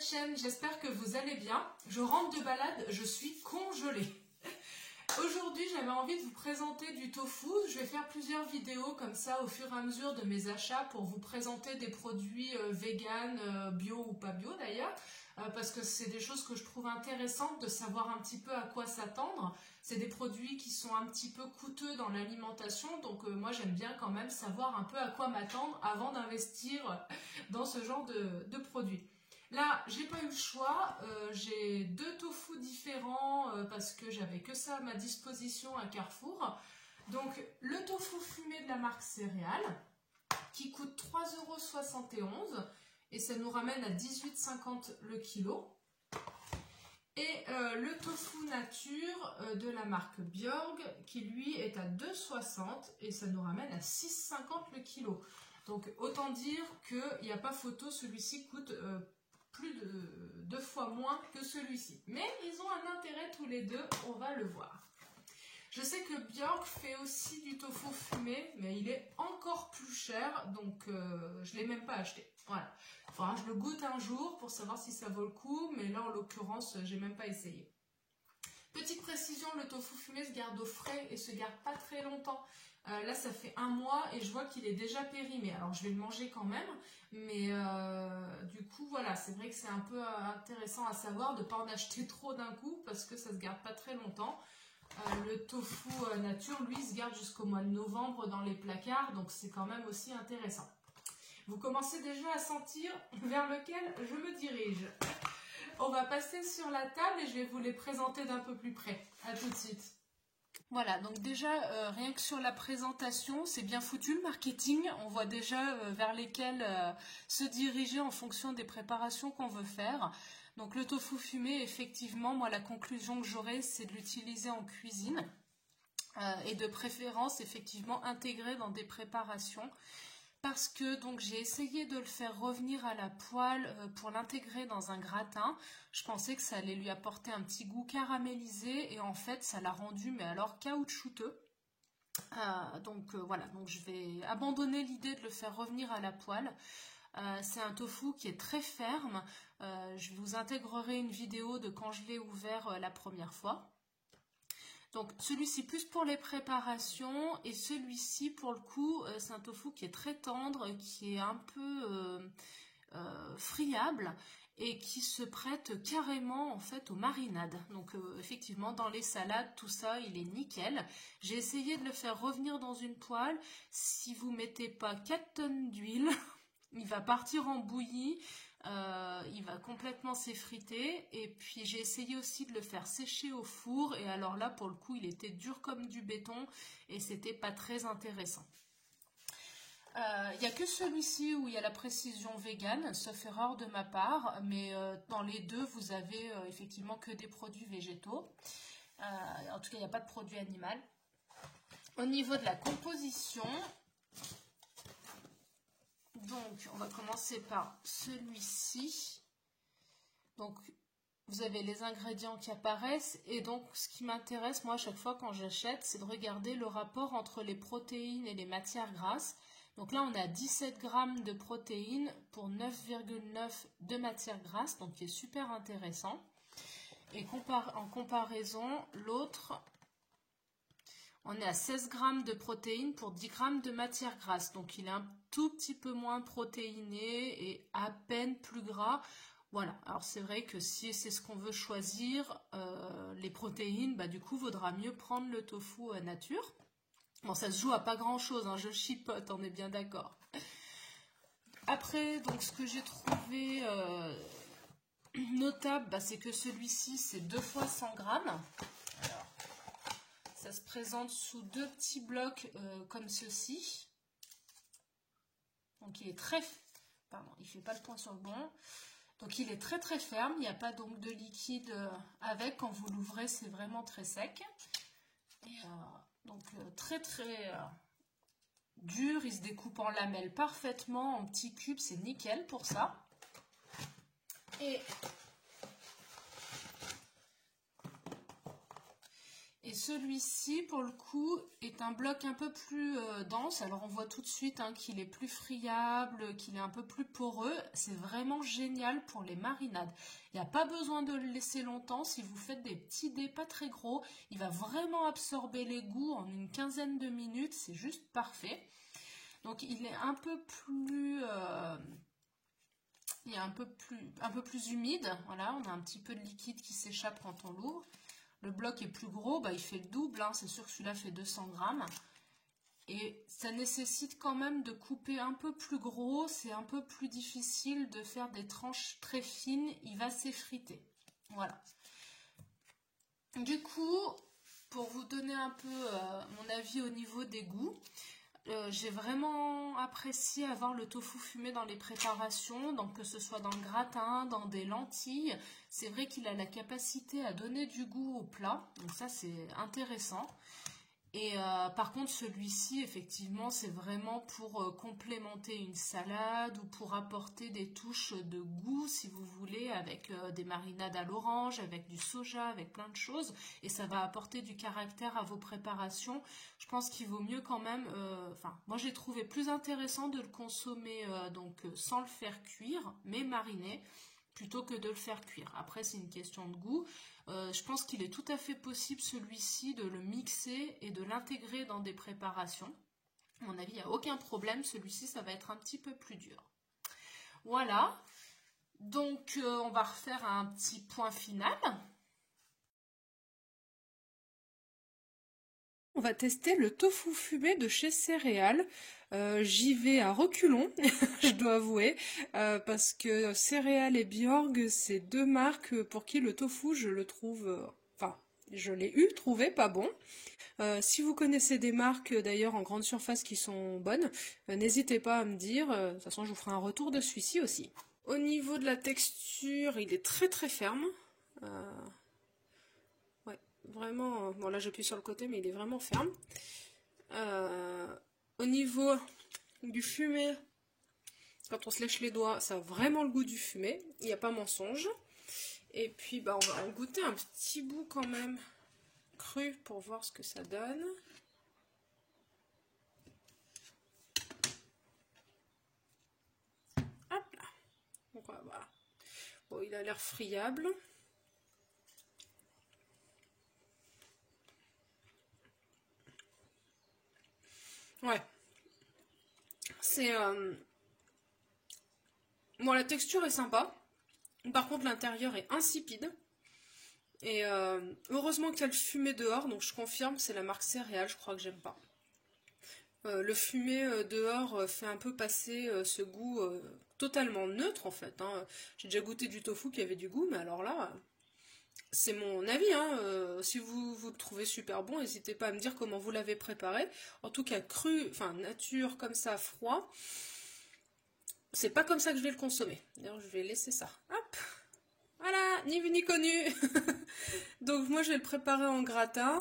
cette chaîne, j'espère que vous allez bien. Je rentre de balade, je suis congelée. Aujourd'hui, j'avais envie de vous présenter du tofu. Je vais faire plusieurs vidéos comme ça au fur et à mesure de mes achats pour vous présenter des produits vegan, bio ou pas bio d'ailleurs, parce que c'est des choses que je trouve intéressantes de savoir un petit peu à quoi s'attendre. C'est des produits qui sont un petit peu coûteux dans l'alimentation, donc moi j'aime bien quand même savoir un peu à quoi m'attendre avant d'investir dans ce genre de produits. Là, j'ai pas eu le choix, j'ai deux tofu différents parce que j'avais que ça à ma disposition à Carrefour. Donc, le tofu fumé de la marque Céréales, qui coûte 3,71 € et ça nous ramène à 18,50 € le kilo. Et le tofu nature de la marque Björg, qui lui est à 2,60 € et ça nous ramène à 6,50 € le kilo. Donc, autant dire qu'il n'y a pas photo, celui-ci coûte plus de 2 fois moins que celui-ci. Mais ils ont un intérêt tous les deux, on va le voir. Je sais que Björg fait aussi du tofu fumé, mais il est encore plus cher, donc je ne l'ai même pas acheté. Voilà. Il faudra que je le goûte un jour pour savoir si ça vaut le coup, mais là en l'occurrence, j'ai même pas essayé. Petite précision, le tofu fumé se garde au frais et se garde pas très longtemps. Là, ça fait 1 mois et je vois qu'il est déjà périmé. Alors, je vais le manger quand même, mais du coup, voilà, c'est vrai que c'est un peu intéressant à savoir de ne pas en acheter trop d'un coup parce que ça se garde pas très longtemps. Le tofu nature, lui, se garde jusqu'au mois de novembre dans les placards, donc c'est quand même aussi intéressant. Vous commencez déjà à sentir vers lequel je me dirige. On va passer sur la table et je vais vous les présenter d'un peu plus près. À tout de suite. Voilà, donc déjà, rien que sur la présentation, c'est bien foutu le marketing. On voit déjà vers lesquels se diriger en fonction des préparations qu'on veut faire. Donc le tofu fumé, effectivement, moi la conclusion que j'aurais, c'est de l'utiliser en cuisine. Et de préférence, effectivement, intégré dans des préparations. Parce que donc j'ai essayé de le faire revenir à la poêle pour l'intégrer dans un gratin. Je pensais que ça allait lui apporter un petit goût caramélisé et en fait ça l'a rendu mais alors caoutchouteux. Voilà, donc je vais abandonner l'idée de le faire revenir à la poêle. C'est un tofu qui est très ferme. Je vous intégrerai une vidéo de quand je l'ai ouvert la première fois. Donc celui-ci plus pour les préparations et celui-ci pour le coup c'est un tofu qui est très tendre, qui est un peu friable et qui se prête carrément en fait aux marinades. Donc effectivement dans les salades tout ça il est nickel. J'ai essayé de le faire revenir dans une poêle. Si vous mettez pas 4 tonnes d'huile il va partir en bouillie, il va complètement s'effriter et puis j'ai essayé aussi de le faire sécher au four et alors là pour le coup il était dur comme du béton et c'était pas très intéressant. Il n'y a que celui-ci où il y a la précision vegan, sauf erreur de ma part, mais dans les deux vous avez effectivement que des produits végétaux. En tout cas il n'y a pas de produit animal. Au niveau de la composition, donc, on va commencer par celui-ci. Donc, vous avez les ingrédients qui apparaissent. Et donc, ce qui m'intéresse, moi, à chaque fois quand j'achète, c'est de regarder le rapport entre les protéines et les matières grasses. Donc là, on a 17 grammes de protéines pour 9,9 de matières grasses. Donc, qui est super intéressant. Et en comparaison, l'autre... On est à 16 grammes de protéines pour 10 grammes de matière grasse. Donc, il est un tout petit peu moins protéiné et à peine plus gras. Voilà. Alors, c'est vrai que si c'est ce qu'on veut choisir, les protéines, bah, du coup, vaudra mieux prendre le tofu nature. Bon, ça se joue à pas grand-chose, hein, je chipote, on est bien d'accord. Après, donc, ce que j'ai trouvé notable, bah, c'est que celui-ci, c'est 2 fois 100 grammes. Alors, ça se présente sous 2 petits blocs comme ceci. Donc il est très... Pardon, il ne fait pas le point sur le bon. Donc il est très très ferme. Il n'y a pas donc de liquide avec. Quand vous l'ouvrez, c'est vraiment très sec. Et, donc très très dur. Il se découpe en lamelles parfaitement, en petits cubes. C'est nickel pour ça. Et celui-ci, pour le coup, est un bloc un peu plus dense. Alors on voit tout de suite hein, qu'il est plus friable, qu'il est un peu plus poreux. C'est vraiment génial pour les marinades. Il n'y a pas besoin de le laisser longtemps. Si vous faites des petits dés pas très gros, il va vraiment absorber les goûts en une quinzaine de minutes. C'est juste parfait. Donc il est un peu plus... il est un peu plus humide. Voilà, on a un petit peu de liquide qui s'échappe quand on l'ouvre. Le bloc est plus gros, bah, il fait le double, hein. C'est sûr que celui-là fait 200 grammes. Et ça nécessite quand même de couper un peu plus gros, c'est un peu plus difficile de faire des tranches très fines, il va s'effriter. Voilà. Du coup, pour vous donner un peu mon avis au niveau des goûts, j'ai vraiment apprécié avoir le tofu fumé dans les préparations, donc que ce soit dans le gratin, dans des lentilles. C'est vrai qu'il a la capacité à donner du goût au plat, donc ça c'est intéressant. Et par contre celui-ci effectivement c'est vraiment pour complémenter une salade ou pour apporter des touches de goût si vous voulez avec des marinades à l'orange, avec du soja, avec plein de choses et ça va apporter du caractère à vos préparations. Je pense qu'il vaut mieux quand même, moi j'ai trouvé plus intéressant de le consommer donc sans le faire cuire mais mariné plutôt que de le faire cuire. Après c'est une question de goût. Je pense qu'il est tout à fait possible celui-ci de le mixer et de l'intégrer dans des préparations. À mon avis, il n'y a aucun problème. Celui-ci, ça va être un petit peu plus dur. Voilà. Donc, on va refaire un petit point final. On va tester le tofu fumé de chez Céréales. J'y vais à reculons, je dois avouer, parce que Céréales et Bjorg, c'est deux marques pour qui le tofu, je le trouve, je l'ai trouvé pas bon. Si vous connaissez des marques d'ailleurs en grande surface qui sont bonnes, n'hésitez pas à me dire, de toute façon je vous ferai un retour de celui-ci aussi. Au niveau de la texture, il est très très ferme. Ouais, vraiment, bon là j'appuie sur le côté mais il est vraiment ferme. Au niveau du fumé, quand on se lèche les doigts, ça a vraiment le goût du fumé, il n'y a pas mensonge. Et puis bah, on va en goûter un petit bout quand même cru pour voir ce que ça donne. Hop là. Donc voilà. Bon, il a l'air friable. Ouais. C'est... Bon, la texture est sympa. Par contre, l'intérieur est insipide. Et heureusement qu'il y a le fumé dehors, donc je confirme, c'est la marque Céréales, je crois que j'aime pas. Le fumé dehors fait un peu passer ce goût totalement neutre en fait. Hein. J'ai déjà goûté du tofu qui avait du goût, mais alors là, c'est mon avis. Hein. Si vous le trouvez super bon, n'hésitez pas à me dire comment vous l'avez préparé. En tout cas, cru, enfin nature comme ça, froid, c'est pas comme ça que je vais le consommer. D'ailleurs, je vais laisser ça. Hop, voilà, ni vu ni connu. Donc moi, je vais le préparer en gratin.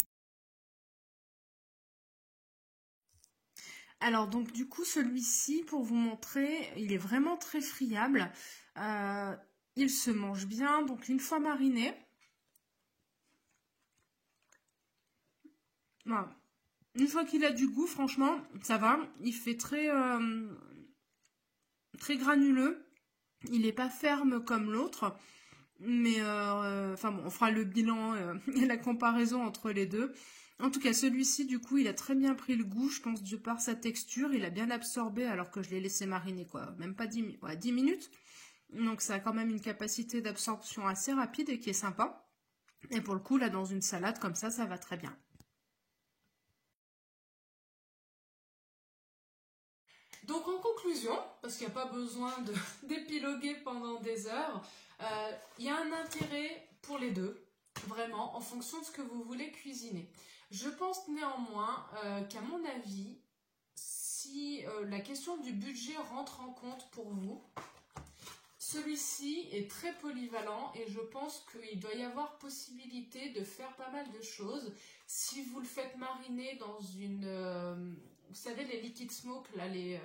Alors donc du coup celui-ci pour vous montrer, il est vraiment très friable, il se mange bien, donc une fois mariné, voilà. Une fois qu'il a du goût franchement ça va, il fait très, très granuleux, il n'est pas ferme comme l'autre, mais enfin bon on fera le bilan et la comparaison entre les deux. En tout cas, celui-ci, du coup, il a très bien pris le goût, je pense, de par sa texture. Il a bien absorbé alors que je l'ai laissé mariner, quoi. Même pas 10 minutes. Donc, ça a quand même une capacité d'absorption assez rapide et qui est sympa. Et pour le coup, là, dans une salade comme ça va très bien. Donc, en conclusion, parce qu'il n'y a pas besoin d'épiloguer pendant des heures, il y a un intérêt pour les deux, vraiment, en fonction de ce que vous voulez cuisiner. Je pense néanmoins qu'à mon avis, si la question du budget rentre en compte pour vous, celui-ci est très polyvalent et je pense qu'il doit y avoir possibilité de faire pas mal de choses. Si vous le faites mariner dans une... vous savez les liquid smoke, là, les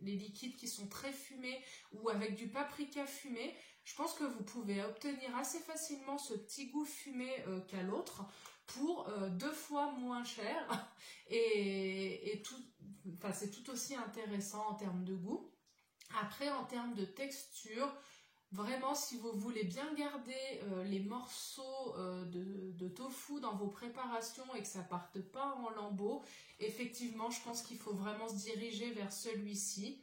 liquides qui sont très fumés ou avec du paprika fumé, je pense que vous pouvez obtenir assez facilement ce petit goût fumé qu'à l'autre. pour 2 fois moins cher et c'est tout aussi intéressant en termes de goût. Après, en termes de texture, vraiment, si vous voulez bien garder les morceaux de tofu dans vos préparations et que ça parte pas en lambeaux, effectivement, je pense qu'il faut vraiment se diriger vers celui-ci.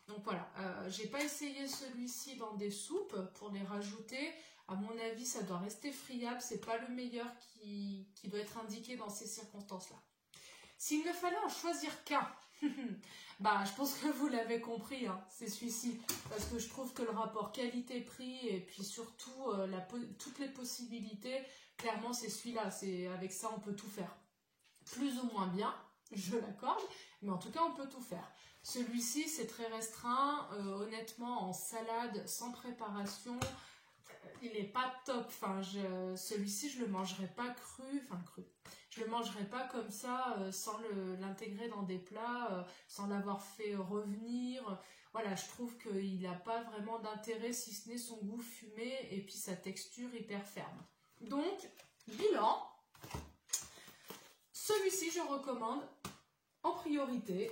Donc voilà, j'ai pas essayé celui-ci dans des soupes pour les rajouter. À mon avis, ça doit rester friable, c'est pas le meilleur qui doit être indiqué dans ces circonstances-là. S'il ne fallait en choisir qu'un, bah, je pense que vous l'avez compris, hein, c'est celui-ci. Parce que je trouve que le rapport qualité-prix et puis surtout toutes les possibilités, clairement c'est celui-là. Avec ça, on peut tout faire. Plus ou moins bien, je l'accorde, mais en tout cas, on peut tout faire. Celui-ci, c'est très restreint. Honnêtement, en salade, sans préparation, il n'est pas top. Enfin, celui-ci, je le mangerai pas cru. Je le mangerai pas comme ça, sans l'intégrer dans des plats, sans l'avoir fait revenir. Voilà, je trouve qu'il n'a pas vraiment d'intérêt, si ce n'est son goût fumé et puis sa texture hyper ferme. Donc, bilan. Celui-ci, je recommande en priorité.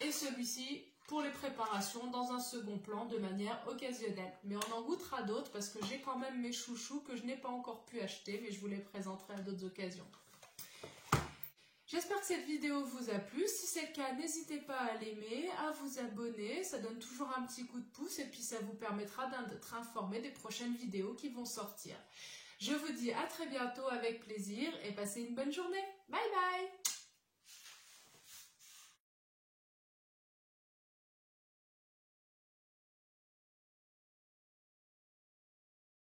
Et celui-ci pour les préparations dans un second plan de manière occasionnelle. Mais on en goûtera d'autres parce que j'ai quand même mes chouchous que je n'ai pas encore pu acheter, mais je vous les présenterai à d'autres occasions. J'espère que cette vidéo vous a plu. Si c'est le cas, n'hésitez pas à l'aimer, à vous abonner. Ça donne toujours un petit coup de pouce et puis ça vous permettra d'être informé des prochaines vidéos qui vont sortir. Je vous dis à très bientôt avec plaisir et passez une bonne journée. Bye bye!